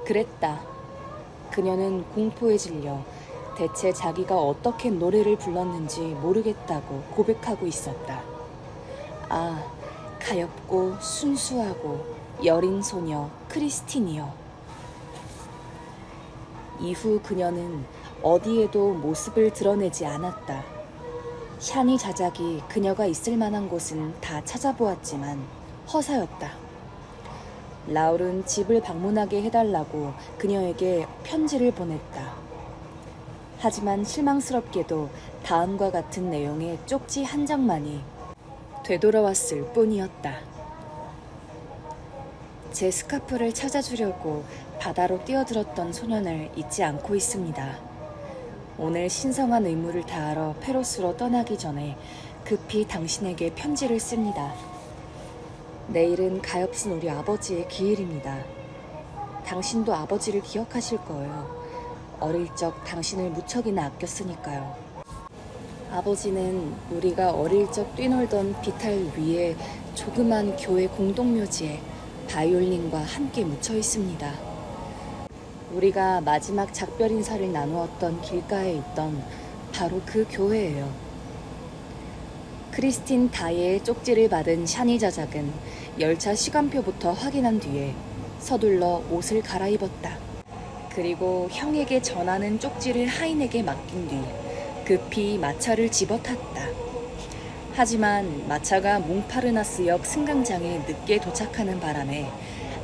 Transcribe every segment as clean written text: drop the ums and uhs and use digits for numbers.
그랬다. 그녀는 공포에 질려 대체 자기가 어떻게 노래를 불렀는지 모르겠다고 고백하고 있었다. 아, 가엾고 순수하고 여린 소녀 크리스틴이여. 이후 그녀는 어디에도 모습을 드러내지 않았다. 샤니 자작이 그녀가 있을 만한 곳은 다 찾아보았지만 허사였다. 라울은 집을 방문하게 해달라고 그녀에게 편지를 보냈다. 하지만 실망스럽게도 다음과 같은 내용의 쪽지 한 장만이 되돌아왔을 뿐이었다. 제 스카프를 찾아주려고 바다로 뛰어들었던 소년을 잊지 않고 있습니다. 오늘 신성한 의무를 다하러 페로스로 떠나기 전에 급히 당신에게 편지를 씁니다. 내일은 가엾은 우리 아버지의 기일입니다. 당신도 아버지를 기억하실 거예요. 어릴 적 당신을 무척이나 아꼈으니까요. 아버지는 우리가 어릴 적 뛰놀던 비탈 위에 조그만 교회 공동묘지에 바이올린과 함께 묻혀 있습니다. 우리가 마지막 작별 인사를 나누었던 길가에 있던 바로 그 교회예요. 크리스틴 다이의 쪽지를 받은 샤니 자작은 열차 시간표부터 확인한 뒤에 서둘러 옷을 갈아입었다. 그리고 형에게 전하는 쪽지를 하인에게 맡긴 뒤 급히 마차를 집어탔다. 하지만 마차가 몽파르나스역 승강장에 늦게 도착하는 바람에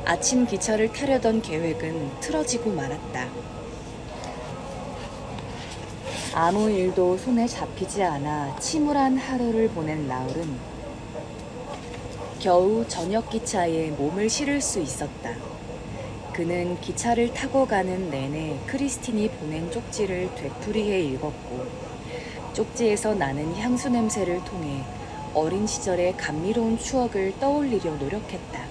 아침 기차를 타려던 계획은 틀어지고 말았다. 아무 일도 손에 잡히지 않아 침울한 하루를 보낸 라울은 겨우 저녁 기차에 몸을 실을 수 있었다. 그는 기차를 타고 가는 내내 크리스틴이 보낸 쪽지를 되풀이해 읽었고 쪽지에서 나는 향수 냄새를 통해 어린 시절의 감미로운 추억을 떠올리려 노력했다.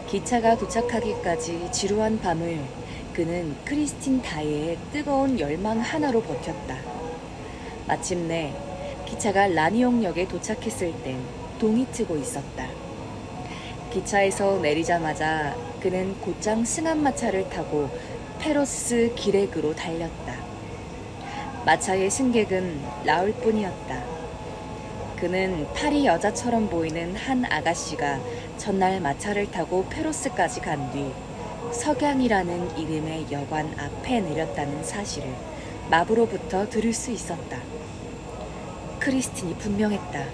기차가 도착하기까지 지루한 밤을 그는 크리스틴 다이의 뜨거운 열망 하나로 버텼다. 마침내 기차가 라니옹역에 도착했을 땐 동이 트고 있었다. 기차에서 내리자마자 그는 곧장 승합마차를 타고 페로스 기렉으로 달렸다. 마차의 승객은 라울뿐이었다. 그는 파리 여자처럼 보이는 한 아가씨가 전날 마차를 타고 페로스까지 간 뒤 석양이라는 이름의 여관 앞에 내렸다는 사실을 마부로부터 들을 수 있었다. 크리스틴이 분명했다.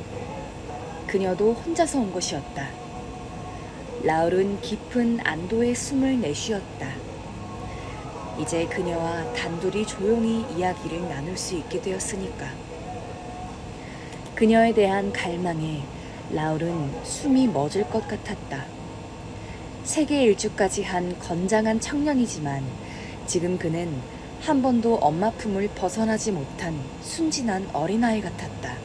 그녀도 혼자서 온 것이었다. 라울은 깊은 안도의 숨을 내쉬었다. 이제 그녀와 단둘이 조용히 이야기를 나눌 수 있게 되었으니까. 그녀에 대한 갈망에 라울은 숨이 멎을 것 같았다. 세계 일주까지 한 건장한 청년이지만 지금 그는 한 번도 엄마 품을 벗어나지 못한 순진한 어린아이 같았다.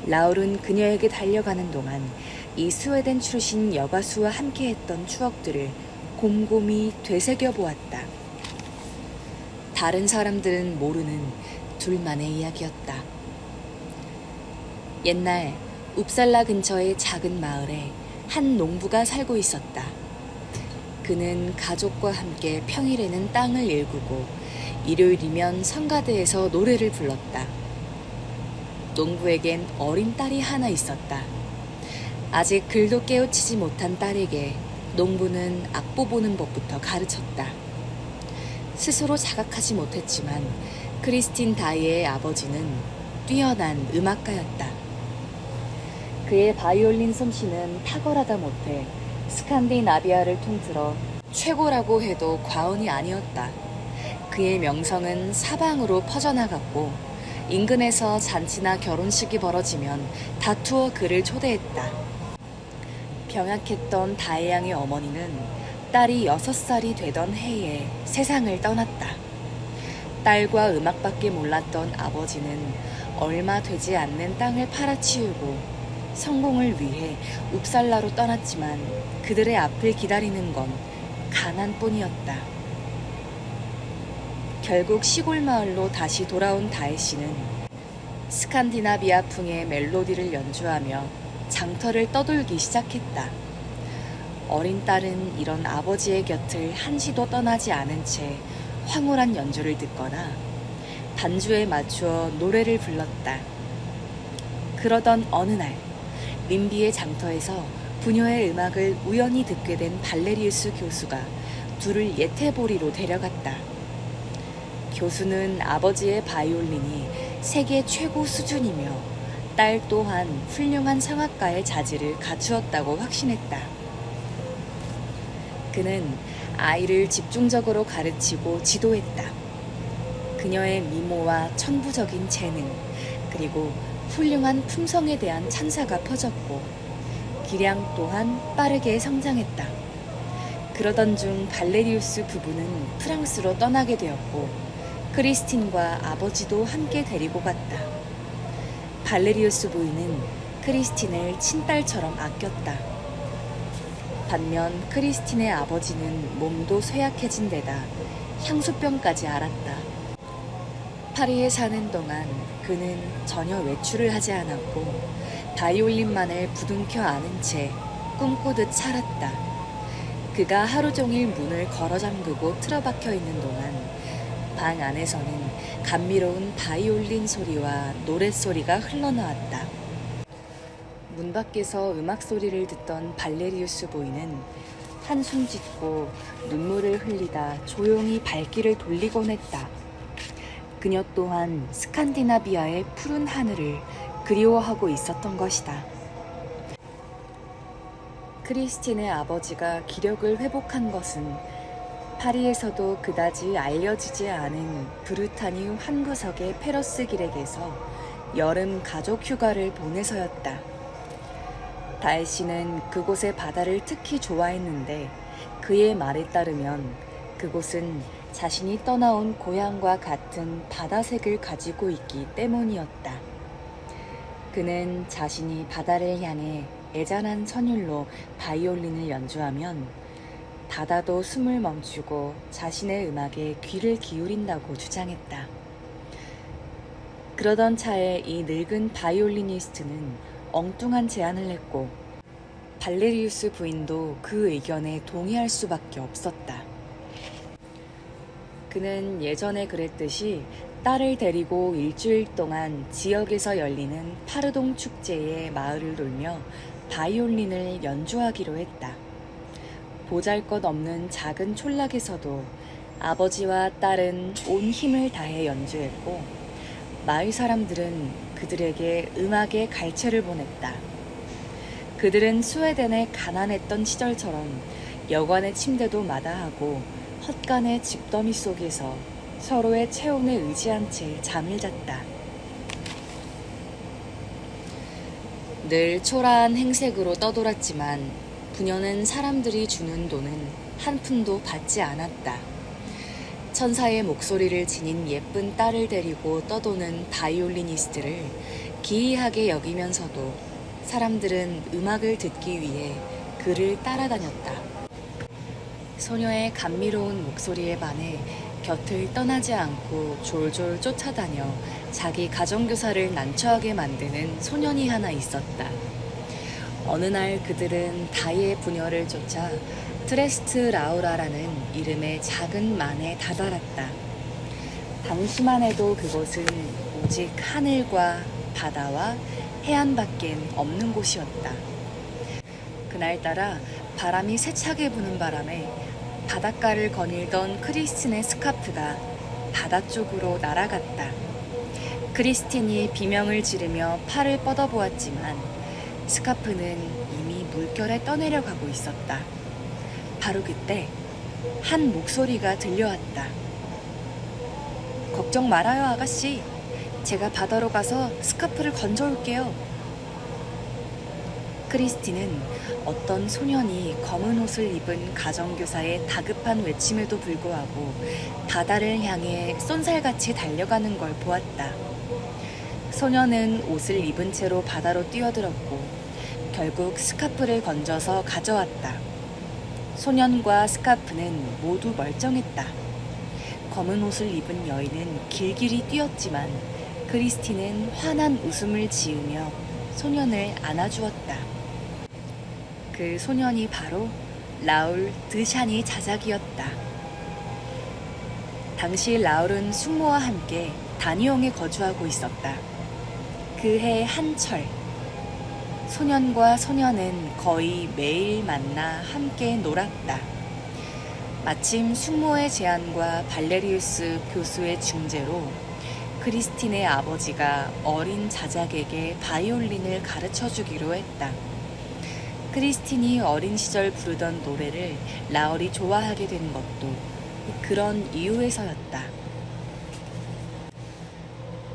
라울은 그녀에게 달려가는 동안 이 스웨덴 출신 여가수와 함께했던 추억들을 곰곰이 되새겨보았다. 다른 사람들은 모르는 둘만의 이야기였다. 옛날 웁살라 근처의 작은 마을에 한 농부가 살고 있었다. 그는 가족과 함께 평일에는 땅을 일구고 일요일이면 성가대에서 노래를 불렀다. 농부에겐 어린 딸이 하나 있었다. 아직 글도 깨우치지 못한 딸에게 농부는 악보 보는 법부터 가르쳤다. 스스로 자각하지 못했지만 크리스틴 다이의 아버지는 뛰어난 음악가였다. 그의 바이올린 솜씨는 탁월하다 못해 스칸디나비아를 통틀어 최고라고 해도 과언이 아니었다. 그의 명성은 사방으로 퍼져나갔고 인근에서 잔치나 결혼식이 벌어지면 다투어 그를 초대했다. 병약했던 다혜양의 어머니는 딸이 6살이 되던 해에 세상을 떠났다. 딸과 음악밖에 몰랐던 아버지는 얼마 되지 않는 땅을 팔아치우고 성공을 위해 웁살라로 떠났지만 그들의 앞을 기다리는 건 가난뿐이었다. 결국 시골 마을로 다시 돌아온 다혜 씨는 스칸디나비아풍의 멜로디를 연주하며 장터를 떠돌기 시작했다. 어린 딸은 이런 아버지의 곁을 한시도 떠나지 않은 채 황홀한 연주를 듣거나 반주에 맞추어 노래를 불렀다. 그러던 어느 날 림비의 장터에서 부녀의 음악을 우연히 듣게 된 발레리우스 교수가 둘을 예태보리로 데려갔다. 교수는 아버지의 바이올린이 세계 최고 수준이며 딸 또한 훌륭한 성악가의 자질을 갖추었다고 확신했다. 그는 아이를 집중적으로 가르치고 지도했다. 그녀의 미모와 천부적인 재능, 그리고 훌륭한 품성에 대한 찬사가 퍼졌고 기량 또한 빠르게 성장했다. 그러던 중 발레리우스 부부는 프랑스로 떠나게 되었고 크리스틴과 아버지도 함께 데리고 갔다. 발레리우스 부인은 크리스틴을 친딸처럼 아꼈다. 반면 크리스틴의 아버지는 몸도 쇠약해진 데다 향수병까지 앓았다. 파리에 사는 동안 그는 전혀 외출을 하지 않았고 바이올린만을 부둥켜 안은 채 꿈꾸듯 살았다. 그가 하루 종일 문을 걸어 잠그고 틀어박혀 있는 동안 방 안에서는 감미로운 바이올린 소리와 노랫소리가 흘러나왔다. 문 밖에서 음악 소리를 듣던 발레리우스 부인은 한숨 짓고 눈물을 흘리다 조용히 발길을 돌리곤 했다. 그녀 또한 스칸디나비아의 푸른 하늘을 그리워하고 있었던 것이다. 크리스틴의 아버지가 기력을 회복한 것은 파리에서도 그다지 알려지지 않은 브르타뉴 한 구석의 페러스 길에게서 여름 가족 휴가를 보내서였다. 다혜 씨는 그곳의 바다를 특히 좋아했는데 그의 말에 따르면 그곳은 자신이 떠나온 고향과 같은 바다색을 가지고 있기 때문이었다. 그는 자신이 바다를 향해 애잔한 선율로 바이올린을 연주하면 바다도 숨을 멈추고 자신의 음악에 귀를 기울인다고 주장했다. 그러던 차에 이 늙은 바이올리니스트는 엉뚱한 제안을 했고 발레리우스 부인도 그 의견에 동의할 수밖에 없었다. 그는 예전에 그랬듯이 딸을 데리고 일주일 동안 지역에서 열리는 파르동 축제에 마을을 돌며 바이올린을 연주하기로 했다. 보잘것없는 작은 촌락에서도 아버지와 딸은 온 힘을 다해 연주했고 마을 사람들은 그들에게 음악의 갈채를 보냈다. 그들은 스웨덴의 가난했던 시절처럼 여관의 침대도 마다하고 헛간의 집더미 속에서 서로의 체온에 의지한 채 잠을 잤다. 늘 초라한 행색으로 떠돌았지만 부녀는 사람들이 주는 돈은 한 푼도 받지 않았다. 천사의 목소리를 지닌 예쁜 딸을 데리고 떠도는 바이올리니스트를 기이하게 여기면서도 사람들은 음악을 듣기 위해 그를 따라다녔다. 소녀의 감미로운 목소리에 반해 곁을 떠나지 않고 졸졸 쫓아다녀 자기 가정교사를 난처하게 만드는 소년이 하나 있었다. 어느 날 그들은 다이의 부녀를 쫓아 트레스트 라우라라는 이름의 작은 만에 다다랐다. 당시만 해도 그곳은 오직 하늘과 바다와 해안밖엔 없는 곳이었다. 그날따라 바람이 세차게 부는 바람에 바닷가를 거닐던 크리스틴의 스카프가 바다 쪽으로 날아갔다. 크리스틴이 비명을 지르며 팔을 뻗어보았지만 스카프는 이미 물결에 떠내려가고 있었다. 바로 그때 한 목소리가 들려왔다. 걱정 말아요, 아가씨. 제가 바다로 가서 스카프를 건져올게요. 크리스틴은 어떤 소년이 검은 옷을 입은 가정교사의 다급한 외침에도 불구하고 바다를 향해 쏜살같이 달려가는 걸 보았다. 소년은 옷을 입은 채로 바다로 뛰어들었고 결국 스카프를 건져서 가져왔다. 소년과 스카프는 모두 멀쩡했다. 검은 옷을 입은 여인은 길길이 뛰었지만 크리스틴은 환한 웃음을 지으며 소년을 안아주었다. 그 소년이 바로 라울 드샨이 자작이었다. 당시 라울은 숙모와 함께 다니옹에 거주하고 있었다. 그해 한철, 소년과 소녀는 거의 매일 만나 함께 놀았다. 마침 숙모의 제안과 발레리우스 교수의 중재로 크리스틴의 아버지가 어린 자작에게 바이올린을 가르쳐 주기로 했다. 크리스틴이 어린 시절 부르던 노래를 라울이 좋아하게 된 것도 그런 이유에서였다.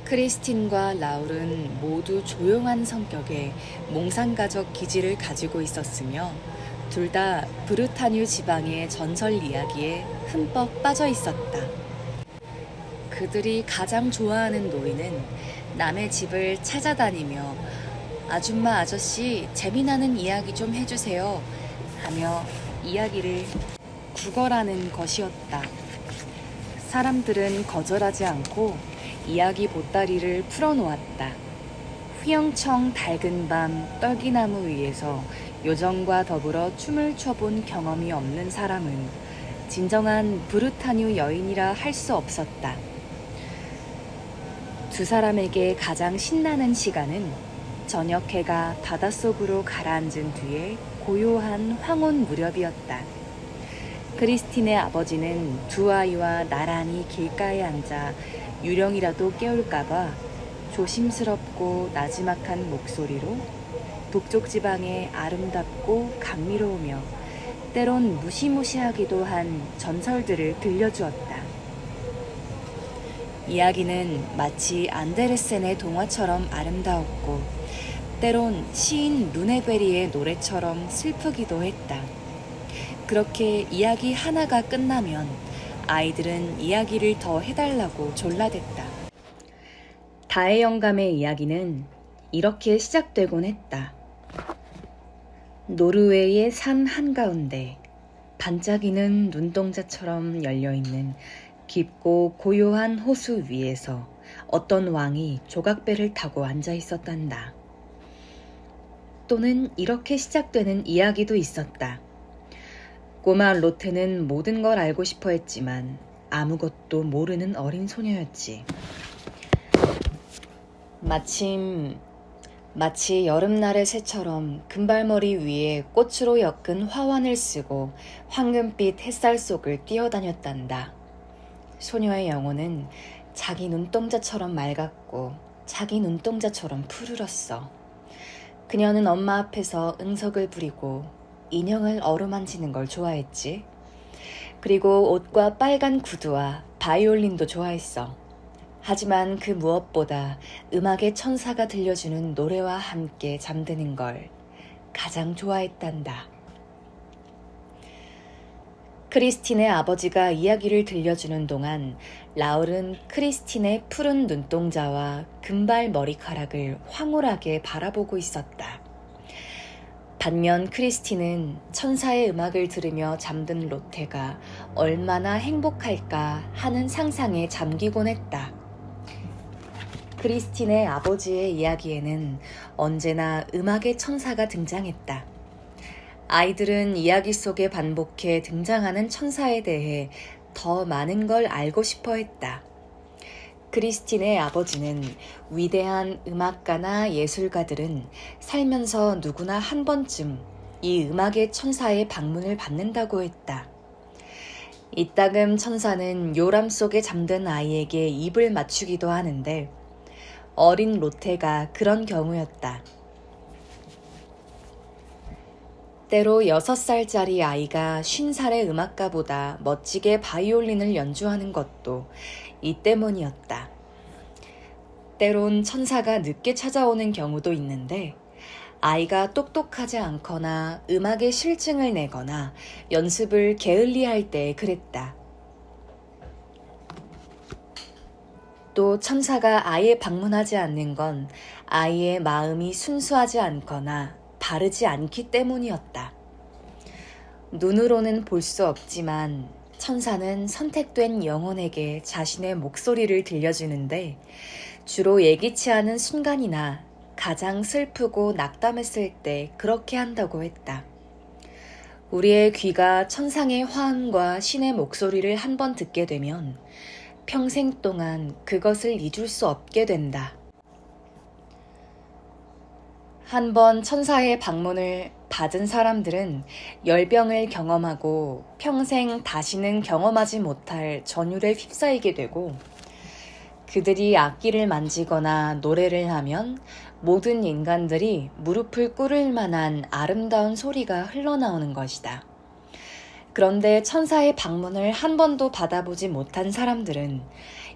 크리스틴과 라울은 모두 조용한 성격의 몽상가적 기질을 가지고 있었으며 둘 다 브르타뉴 지방의 전설 이야기에 흠뻑 빠져 있었다. 그들이 가장 좋아하는 놀이는 남의 집을 찾아다니며 아줌마 아저씨 재미나는 이야기 좀 해주세요 하며 이야기를 구걸하는 것이었다. 사람들은 거절하지 않고 이야기 보따리를 풀어놓았다. 휘영청 밝은 밤 떨기나무 위에서 요정과 더불어 춤을 춰본 경험이 없는 사람은 진정한 브르타뉴 여인이라 할 수 없었다. 두 사람에게 가장 신나는 시간은 저녁 해가 바닷속으로 가라앉은 뒤에 고요한 황혼 무렵이었다. 크리스틴의 아버지는 두 아이와 나란히 길가에 앉아 유령이라도 깨울까봐 조심스럽고 나지막한 목소리로 북쪽 지방의 아름답고 감미로우며 때론 무시무시하기도 한 전설들을 들려주었다. 이야기는 마치 안데르센의 동화처럼 아름다웠고 때론 시인 루네베리의 노래처럼 슬프기도 했다. 그렇게 이야기 하나가 끝나면 아이들은 이야기를 더 해달라고 졸라댔다. 다의 영감의 이야기는 이렇게 시작되곤 했다. 노르웨이의 산 한가운데 반짝이는 눈동자처럼 열려있는 깊고 고요한 호수 위에서 어떤 왕이 조각배를 타고 앉아 있었단다. 또는 이렇게 시작되는 이야기도 있었다. 꼬마 로테는 모든 걸 알고 싶어 했지만 아무것도 모르는 어린 소녀였지. 마치 여름날의 새처럼 금발머리 위에 꽃으로 엮은 화환을 쓰고 황금빛 햇살 속을 뛰어다녔단다. 소녀의 영혼은 자기 눈동자처럼 맑았고 자기 눈동자처럼 푸르렀어. 그녀는 엄마 앞에서 응석을 부리고 인형을 어루만지는 걸 좋아했지. 그리고 옷과 빨간 구두와 바이올린도 좋아했어. 하지만 그 무엇보다 음악의 천사가 들려주는 노래와 함께 잠드는 걸 가장 좋아했단다. 크리스틴의 아버지가 이야기를 들려주는 동안 라울은 크리스틴의 푸른 눈동자와 금발 머리카락을 황홀하게 바라보고 있었다. 반면 크리스틴은 천사의 음악을 들으며 잠든 로테가 얼마나 행복할까 하는 상상에 잠기곤 했다. 크리스틴의 아버지의 이야기에는 언제나 음악의 천사가 등장했다. 아이들은 이야기 속에 반복해 등장하는 천사에 대해 더 많은 걸 알고 싶어 했다. 크리스틴의 아버지는 위대한 음악가나 예술가들은 살면서 누구나 한 번쯤 이 음악의 천사의 방문을 받는다고 했다. 이따금 천사는 요람 속에 잠든 아이에게 입을 맞추기도 하는데 어린 로테가 그런 경우였다. 때로 6살짜리 아이가 50살의 음악가보다 멋지게 바이올린을 연주하는 것도 이 때문이었다. 때론 천사가 늦게 찾아오는 경우도 있는데 아이가 똑똑하지 않거나 음악에 실증을 내거나 연습을 게을리할 때 그랬다. 또 천사가 아예 방문하지 않는 건 아이의 마음이 순수하지 않거나 바르지 않기 때문이었다. 눈으로는 볼 수 없지만 천사는 선택된 영혼에게 자신의 목소리를 들려주는데 주로 예기치 않은 순간이나 가장 슬프고 낙담했을 때 그렇게 한다고 했다. 우리의 귀가 천상의 화음과 신의 목소리를 한 번 듣게 되면 평생 동안 그것을 잊을 수 없게 된다. 한 번 천사의 방문을 받은 사람들은 열병을 경험하고 평생 다시는 경험하지 못할 전율에 휩싸이게 되고, 그들이 악기를 만지거나 노래를 하면 모든 인간들이 무릎을 꿇을 만한 아름다운 소리가 흘러나오는 것이다. 그런데 천사의 방문을 한 번도 받아보지 못한 사람들은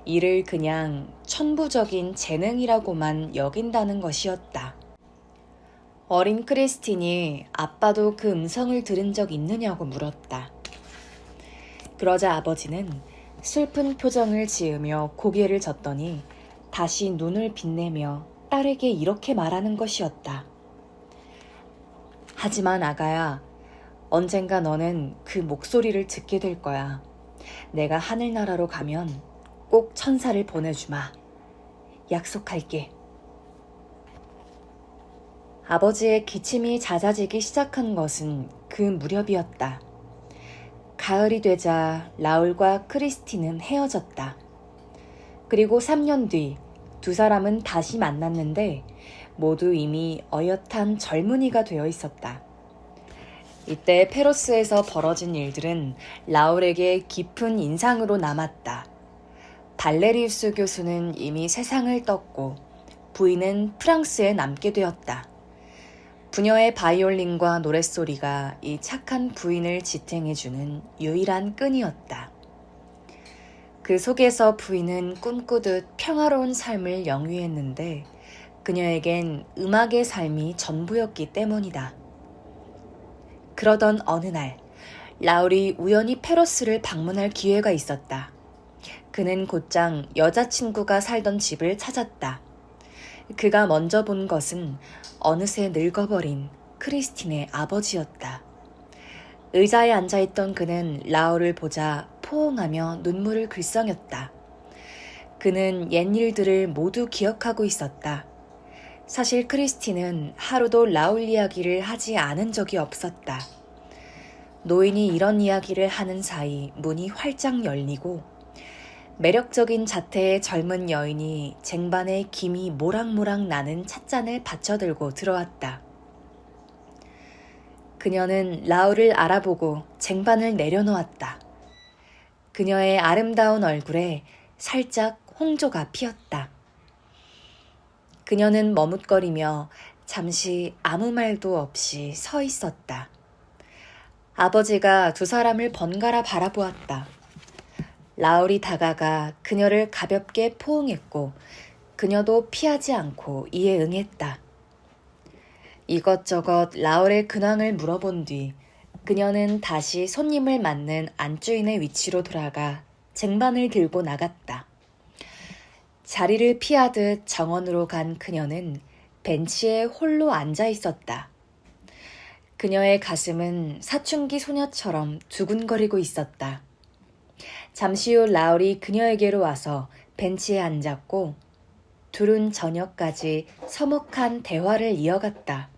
이를 그냥 천부적인 재능이라고만 여긴다는 것이었다. 어린 크리스틴이 아빠도 그 음성을 들은 적 있느냐고 물었다. 그러자 아버지는 슬픈 표정을 지으며 고개를 젓더니 다시 눈을 빛내며 딸에게 이렇게 말하는 것이었다. 하지만 아가야, 언젠가 너는 그 목소리를 듣게 될 거야. 내가 하늘나라로 가면 꼭 천사를 보내주마. 약속할게. 아버지의 기침이 잦아지기 시작한 것은 그 무렵이었다. 가을이 되자 라울과 크리스틴은 헤어졌다. 그리고 3년 뒤 두 사람은 다시 만났는데 모두 이미 어엿한 젊은이가 되어 있었다. 이때 페로스에서 벌어진 일들은 라울에게 깊은 인상으로 남았다. 발레리우스 교수는 이미 세상을 떴고 부인은 프랑스에 남게 되었다. 부녀의 바이올린과 노랫소리가 이 착한 부인을 지탱해주는 유일한 끈이었다. 그 속에서 부인은 꿈꾸듯 평화로운 삶을 영위했는데 그녀에겐 음악의 삶이 전부였기 때문이다. 그러던 어느 날, 라울이 우연히 페로스를 방문할 기회가 있었다. 그는 곧장 여자친구가 살던 집을 찾았다. 그가 먼저 본 것은 어느새 늙어버린 크리스틴의 아버지였다. 의자에 앉아있던 그는 라울을 보자 포옹하며 눈물을 글썽였다. 그는 옛 일들을 모두 기억하고 있었다. 사실 크리스틴은 하루도 라울 이야기를 하지 않은 적이 없었다. 노인이 이런 이야기를 하는 사이 문이 활짝 열리고 매력적인 자태의 젊은 여인이 쟁반에 김이 모락모락 나는 찻잔을 받쳐들고 들어왔다. 그녀는 라울을 알아보고 쟁반을 내려놓았다. 그녀의 아름다운 얼굴에 살짝 홍조가 피었다. 그녀는 머뭇거리며 잠시 아무 말도 없이 서 있었다. 아버지가 두 사람을 번갈아 바라보았다. 라울이 다가가 그녀를 가볍게 포옹했고 그녀도 피하지 않고 이에 응했다. 이것저것 라울의 근황을 물어본 뒤 그녀는 다시 손님을 맞는 안주인의 위치로 돌아가 쟁반을 들고 나갔다. 자리를 피하듯 정원으로 간 그녀는 벤치에 홀로 앉아 있었다. 그녀의 가슴은 사춘기 소녀처럼 두근거리고 있었다. 잠시 후 라울이 그녀에게로 와서 벤치에 앉았고 둘은 저녁까지 서먹한 대화를 이어갔다.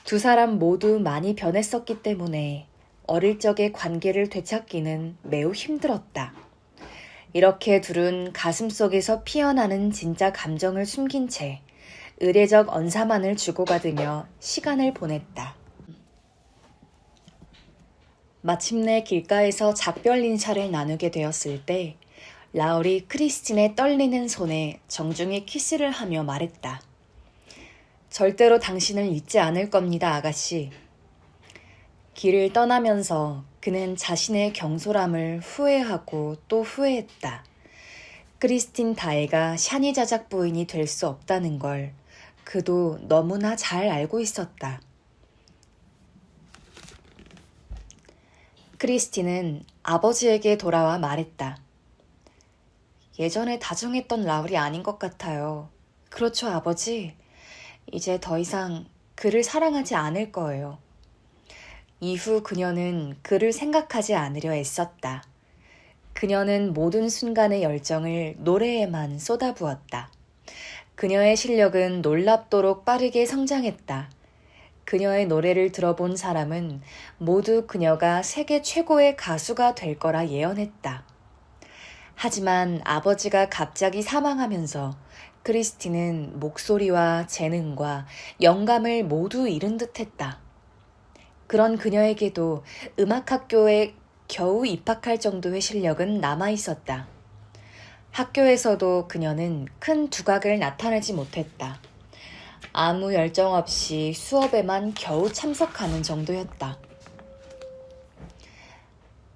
두 사람 모두 많이 변했었기 때문에 어릴 적의 관계를 되찾기는 매우 힘들었다. 이렇게 둘은 가슴속에서 피어나는 진짜 감정을 숨긴 채 의례적 언사만을 주고받으며 시간을 보냈다. 마침내 길가에서 작별 인사를 나누게 되었을 때 라울이 크리스틴의 떨리는 손에 정중히 키스를 하며 말했다. 절대로 당신을 잊지 않을 겁니다, 아가씨. 길을 떠나면서 그는 자신의 경솔함을 후회하고 또 후회했다. 크리스틴 다에가 샤니 자작 부인이 될 수 없다는 걸 그도 너무나 잘 알고 있었다. 크리스틴은 아버지에게 돌아와 말했다. 예전에 다정했던 라울이 아닌 것 같아요. 그렇죠, 아버지? 이제 더 이상 그를 사랑하지 않을 거예요. 이후 그녀는 그를 생각하지 않으려 애썼다. 그녀는 모든 순간의 열정을 노래에만 쏟아부었다. 그녀의 실력은 놀랍도록 빠르게 성장했다. 그녀의 노래를 들어본 사람은 모두 그녀가 세계 최고의 가수가 될 거라 예언했다. 하지만 아버지가 갑자기 사망하면서 크리스티는 목소리와 재능과 영감을 모두 잃은 듯했다. 그런 그녀에게도 음악학교에 겨우 입학할 정도의 실력은 남아있었다. 학교에서도 그녀는 큰 두각을 나타내지 못했다. 아무 열정 없이 수업에만 겨우 참석하는 정도였다.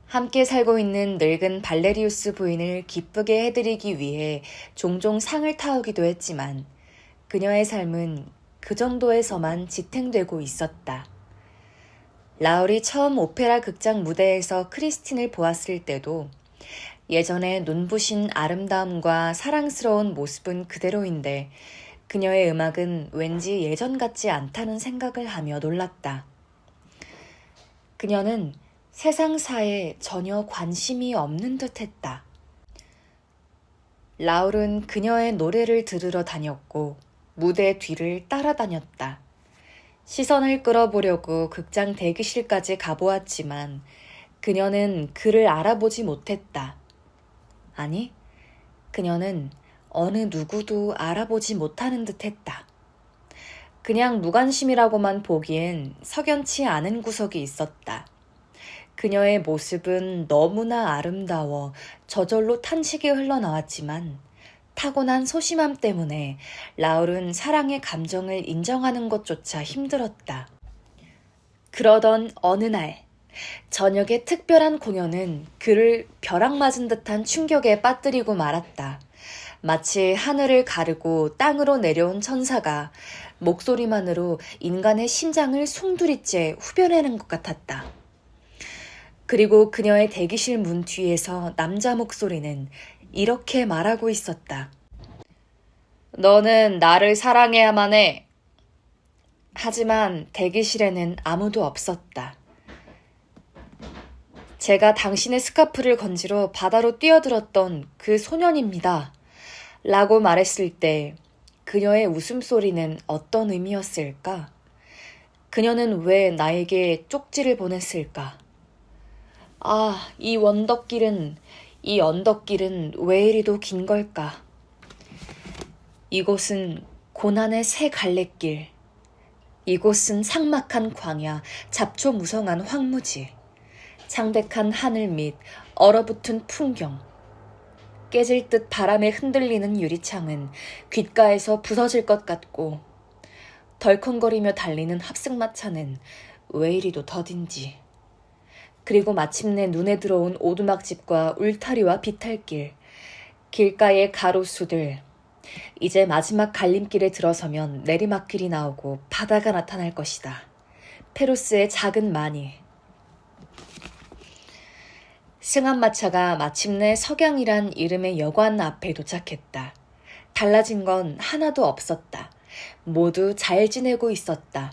함께 살고 있는 늙은 발레리우스 부인을 기쁘게 해드리기 위해 종종 상을 타오기도 했지만 그녀의 삶은 그 정도에서만 지탱되고 있었다. 라울이 처음 오페라 극장 무대에서 크리스틴을 보았을 때도 예전의 눈부신 아름다움과 사랑스러운 모습은 그대로인데 그녀의 음악은 왠지 예전 같지 않다는 생각을 하며 놀랐다. 그녀는 세상사에 전혀 관심이 없는 듯했다. 라울은 그녀의 노래를 들으러 다녔고 무대 뒤를 따라다녔다. 시선을 끌어보려고 극장 대기실까지 가보았지만 그녀는 그를 알아보지 못했다. 아니, 그녀는 어느 누구도 알아보지 못하는 듯했다. 그냥 무관심이라고만 보기엔 석연치 않은 구석이 있었다. 그녀의 모습은 너무나 아름다워 저절로 탄식이 흘러나왔지만 타고난 소심함 때문에 라울은 사랑의 감정을 인정하는 것조차 힘들었다. 그러던 어느 날, 저녁의 특별한 공연은 그를 벼락 맞은 듯한 충격에 빠뜨리고 말았다. 마치 하늘을 가르고 땅으로 내려온 천사가 목소리만으로 인간의 심장을 송두리째 후벼내는 것 같았다. 그리고 그녀의 대기실 문 뒤에서 남자 목소리는 이렇게 말하고 있었다. 너는 나를 사랑해야만 해. 하지만 대기실에는 아무도 없었다. 제가 당신의 스카프를 건지러 바다로 뛰어들었던 그 소년입니다. 라고 말했을 때 그녀의 웃음소리는 어떤 의미였을까? 그녀는 왜 나에게 쪽지를 보냈을까? 아, 이 언덕길은 왜 이리도 긴 걸까? 이곳은 고난의 새 갈래길. 이곳은 삭막한 광야, 잡초무성한 황무지. 창백한 하늘 및 얼어붙은 풍경. 깨질 듯 바람에 흔들리는 유리창은 귓가에서 부서질 것 같고 덜컹거리며 달리는 합승마차는 왜 이리도 더딘지. 그리고 마침내 눈에 들어온 오두막집과 울타리와 비탈길, 길가의 가로수들. 이제 마지막 갈림길에 들어서면 내리막길이 나오고 바다가 나타날 것이다. 페루스의 작은 마니. 승합마차가 마침내 석양이란 이름의 여관 앞에 도착했다. 달라진 건 하나도 없었다. 모두 잘 지내고 있었다.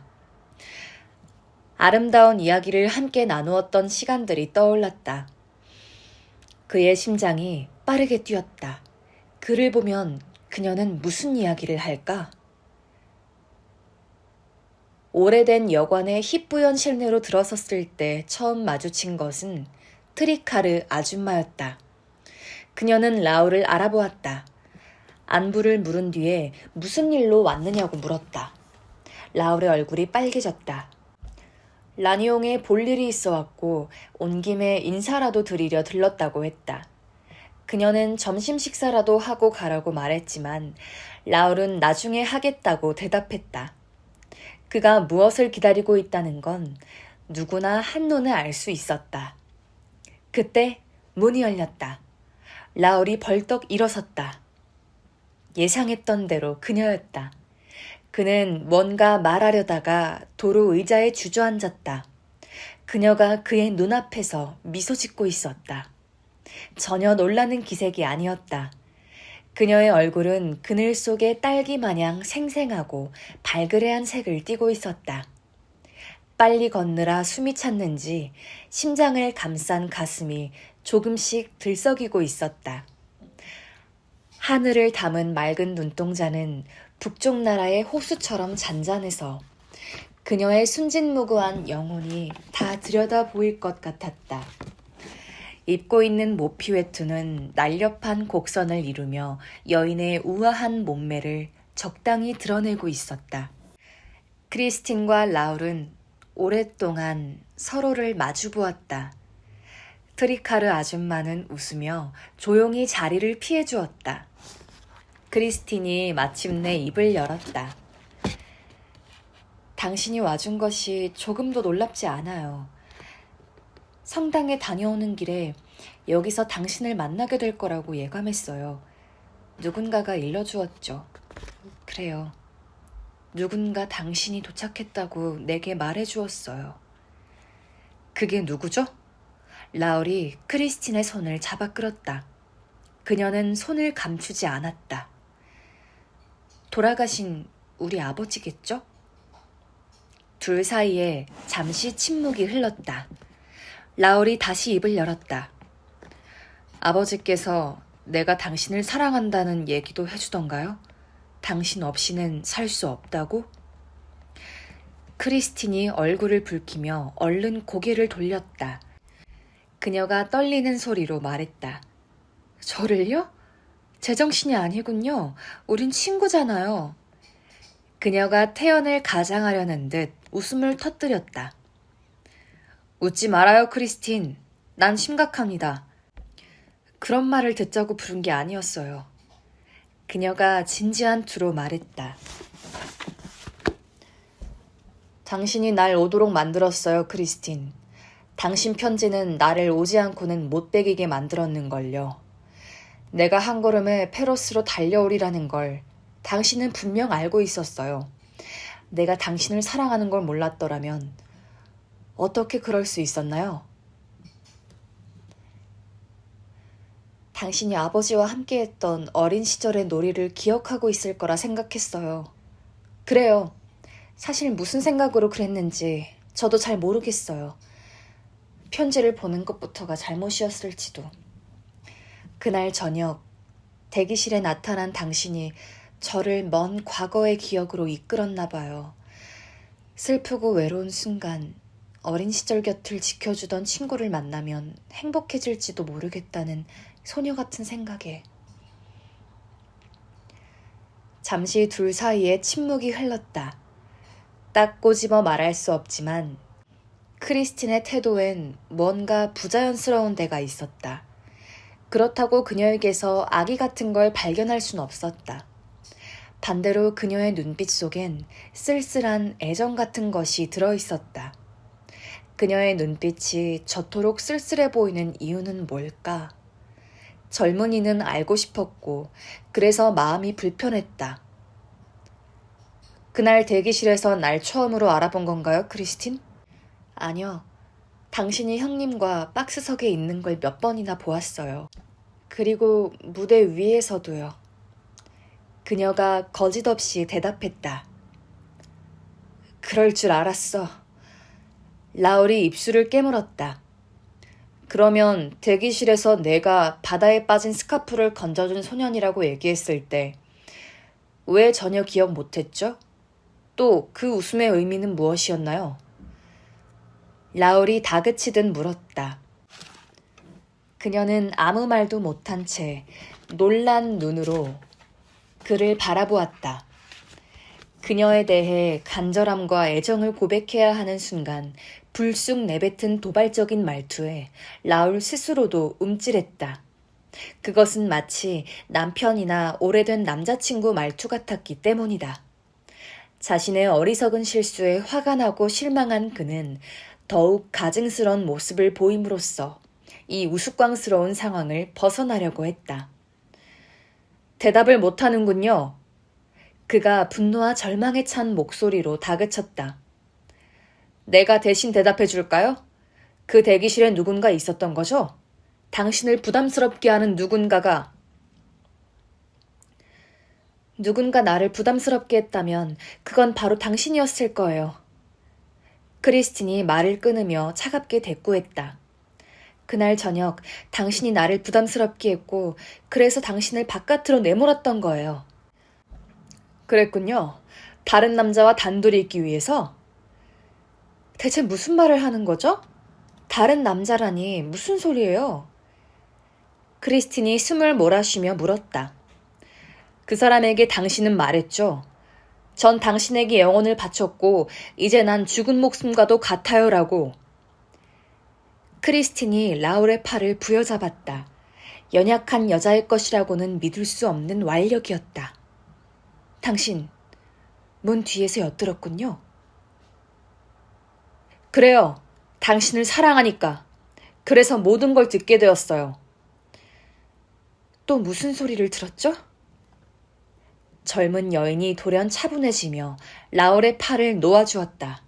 아름다운 이야기를 함께 나누었던 시간들이 떠올랐다. 그의 심장이 빠르게 뛰었다. 그를 보면 그녀는 무슨 이야기를 할까? 오래된 여관의 희뿌연 실내로 들어섰을 때 처음 마주친 것은 트리카르 아줌마였다. 그녀는 라울을 알아보았다. 안부를 물은 뒤에 무슨 일로 왔느냐고 물었다. 라울의 얼굴이 빨개졌다. 라니옹에 볼 일이 있어 왔고 온 김에 인사라도 드리려 들렀다고 했다. 그녀는 점심 식사라도 하고 가라고 말했지만 라울은 나중에 하겠다고 대답했다. 그가 무엇을 기다리고 있다는 건 누구나 한눈에 알 수 있었다. 그때 문이 열렸다. 라울이 벌떡 일어섰다. 예상했던 대로 그녀였다. 그는 뭔가 말하려다가 도로 의자에 주저앉았다. 그녀가 그의 눈앞에서 미소 짓고 있었다. 전혀 놀라는 기색이 아니었다. 그녀의 얼굴은 그늘 속의 딸기 마냥 생생하고 발그레한 색을 띠고 있었다. 빨리 걷느라 숨이 찼는지 심장을 감싼 가슴이 조금씩 들썩이고 있었다. 하늘을 담은 맑은 눈동자는 북쪽 나라의 호수처럼 잔잔해서 그녀의 순진무구한 영혼이 다 들여다 보일 것 같았다. 입고 있는 모피 외투는 날렵한 곡선을 이루며 여인의 우아한 몸매를 적당히 드러내고 있었다. 크리스틴과 라울은 오랫동안 서로를 마주보았다. 트리카르 아줌마는 웃으며 조용히 자리를 피해 주었다. 크리스틴이 마침내 입을 열었다. 당신이 와준 것이 조금도 놀랍지 않아요. 성당에 다녀오는 길에 여기서 당신을 만나게 될 거라고 예감했어요. 누군가가 일러주었죠. 그래요. 누군가 당신이 도착했다고 내게 말해주었어요. 그게 누구죠? 라울이 크리스틴의 손을 잡아 끌었다. 그녀는 손을 감추지 않았다. 돌아가신 우리 아버지겠죠? 둘 사이에 잠시 침묵이 흘렀다. 라울이 다시 입을 열었다. 아버지께서 내가 당신을 사랑한다는 얘기도 해주던가요? 당신 없이는 살 수 없다고? 크리스틴이 얼굴을 붉히며 얼른 고개를 돌렸다. 그녀가 떨리는 소리로 말했다. 저를요? 제정신이 아니군요. 우린 친구잖아요. 그녀가 태연을 가장하려는 듯 웃음을 터뜨렸다. 웃지 말아요, 크리스틴. 난 심각합니다. 그런 말을 듣자고 부른 게 아니었어요. 그녀가 진지한 투로 말했다. 당신이 날 오도록 만들었어요, 크리스틴. 당신 편지는 나를 오지 않고는 못 베기게 만들었는걸요. 내가 한 걸음에 페로스로 달려오리라는 걸 당신은 분명 알고 있었어요. 내가 당신을 사랑하는 걸 몰랐더라면 어떻게 그럴 수 있었나요? 당신이 아버지와 함께했던 어린 시절의 놀이를 기억하고 있을 거라 생각했어요. 그래요. 사실 무슨 생각으로 그랬는지 저도 잘 모르겠어요. 편지를 보는 것부터가 잘못이었을지도. 그날 저녁 대기실에 나타난 당신이 저를 먼 과거의 기억으로 이끌었나 봐요. 슬프고 외로운 순간 어린 시절 곁을 지켜주던 친구를 만나면 행복해질지도 모르겠다는 소녀 같은 생각에. 잠시 둘 사이에 침묵이 흘렀다. 딱 꼬집어 말할 수 없지만 크리스틴의 태도엔 뭔가 부자연스러운 데가 있었다. 그렇다고 그녀에게서 아기 같은 걸 발견할 순 없었다. 반대로 그녀의 눈빛 속엔 쓸쓸한 애정 같은 것이 들어있었다. 그녀의 눈빛이 저토록 쓸쓸해 보이는 이유는 뭘까? 젊은이는 알고 싶었고 그래서 마음이 불편했다. 그날 대기실에서 날 처음으로 알아본 건가요, 크리스틴? 아니요. 당신이 형님과 박스석에 있는 걸 몇 번이나 보았어요. 그리고 무대 위에서도요. 그녀가 거짓없이 대답했다. 그럴 줄 알았어. 라울이 입술을 깨물었다. 그러면 대기실에서 내가 바다에 빠진 스카프를 건져준 소년이라고 얘기했을 때 왜 전혀 기억 못했죠? 또 그 웃음의 의미는 무엇이었나요? 라울이 다그치듯 물었다. 그녀는 아무 말도 못한 채 놀란 눈으로 그를 바라보았다. 그녀에 대해 간절함과 애정을 고백해야 하는 순간 불쑥 내뱉은 도발적인 말투에 라울 스스로도 움찔했다. 그것은 마치 남편이나 오래된 남자친구 말투 같았기 때문이다. 자신의 어리석은 실수에 화가 나고 실망한 그는 더욱 가증스러운 모습을 보임으로써 이 우스꽝스러운 상황을 벗어나려고 했다. 대답을 못하는군요. 그가 분노와 절망에 찬 목소리로 다그쳤다. 내가 대신 대답해 줄까요? 그 대기실에 누군가 있었던 거죠? 당신을 부담스럽게 하는 누군가 나를 부담스럽게 했다면 그건 바로 당신이었을 거예요. 크리스틴이 말을 끊으며 차갑게 대꾸했다. 그날 저녁 당신이 나를 부담스럽게 했고 그래서 당신을 바깥으로 내몰았던 거예요. 그랬군요. 다른 남자와 단둘이 있기 위해서? 대체 무슨 말을 하는 거죠? 다른 남자라니 무슨 소리예요? 크리스틴이 숨을 몰아쉬며 물었다. 그 사람에게 당신은 말했죠. 전 당신에게 영혼을 바쳤고 이제 난 죽은 목숨과도 같아요라고. 크리스틴이 라울의 팔을 부여잡았다. 연약한 여자일 것이라고는 믿을 수 없는 완력이었다. 당신, 문 뒤에서 엿들었군요. 그래요. 당신을 사랑하니까. 그래서 모든 걸 듣게 되었어요. 또 무슨 소리를 들었죠? 젊은 여인이 돌연 차분해지며 라울의 팔을 놓아주었다.